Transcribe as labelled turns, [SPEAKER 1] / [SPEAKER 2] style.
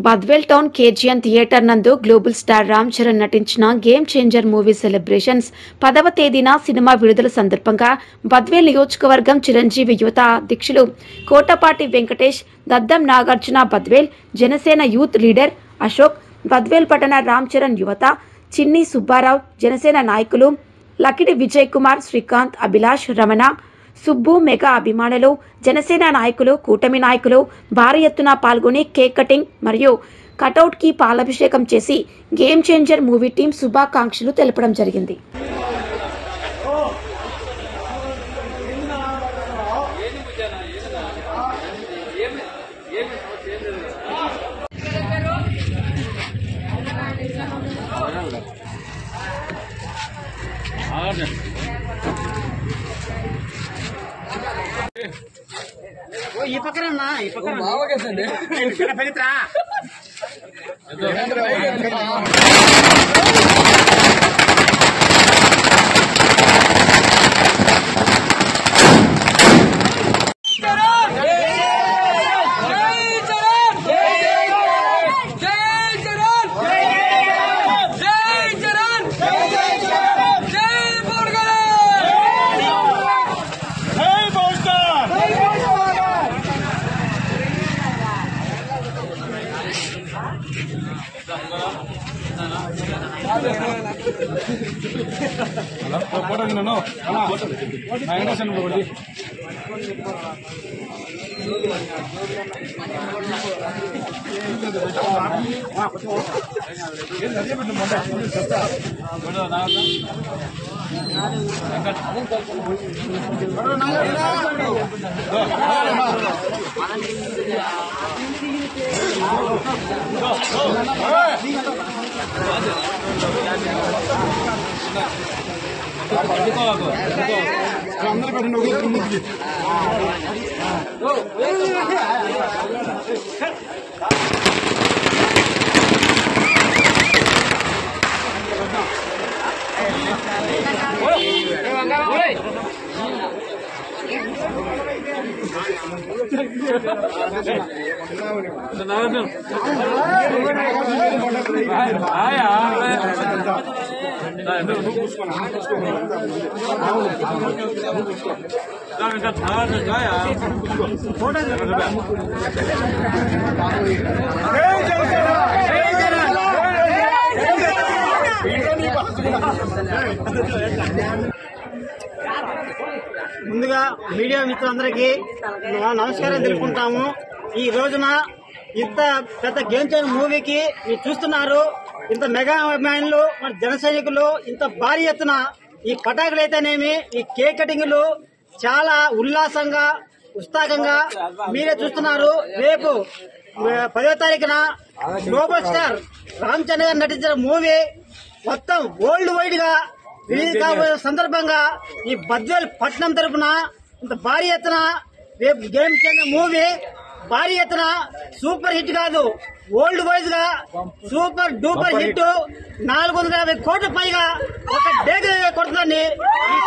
[SPEAKER 1] Badvel town KGN theatre నందు global star Ram Charan నటించిన game changer movie celebrations 10వ తేదీన సినిమా విడుదల సందర్భంగా బద్వేల్ నియోజకవర్గం చిరంజీవి యువత అధ్యక్షులు కోటపాటి వెంకటేష్, దద్దం నాగార్జున బద్వేల్, జనసేన యూత్ లీడర్ అశోక్, బద్వేల్ పట్టణ రామ్ చరణ్ యువత, చిన్ని సుబ్బారావు, జనసేన నాయకులు లకిడి విజయ్ కుమార్, శ్రీకాంత్, అభిలాష్, రమణ, సుబ్బు, మెగా అభిమానులు, జనసేన నాయకులు, కూటమి నాయకులు భారీ ఎత్తున పాల్గొని కేక్ కటింగ్ మరియు కటౌట్ కి పాలాభిషేకం చేసి గేమ్ చేంజర్ మూవీ టీం శుభాకాంక్షలు తెలపడం జరిగింది.
[SPEAKER 2] ఈ పక్కన ముందుగా మీడియా మిత్రులందరికీ నమస్కారం తెలుపుకుంటాము. ఈ రోజున ఇంత పెద్ద గేమ్ చేంజర్ మూవీకి మీరు చూస్తున్నారు. ఇంత మెగా అభిమానులు, మన జన సైనికులు ఇంత భారీ ఎత్తున ఈ పటాకులు అయితేనేమి, ఈ కేక్ కటింగ్లు చాలా ఉల్లాసంగా ఉత్సాహంగా మీరే చూస్తున్నారు. రేపు 10వ తారీఖున గ్లోబల్ స్టార్ రామ్ చరణ్ గారు నటించిన మూవీ మొత్తం వరల్డ్ వైడ్ గా రిలీజ్ కాబోయే సందర్భంగా ఈ బద్వేల్ పట్టణం తరఫున ఇంత భారీ ఎత్తున రేపు గేమ్ చేంజర్ మూవీ భారీ ఎత్తున సూపర్ హిట్ కాదు, వరల్డ్ వైజ్ గా సూపర్ డూపర్ హిట్ 450 కోట్ల పైగా ఒక డేగా కొడుతుందని ఈ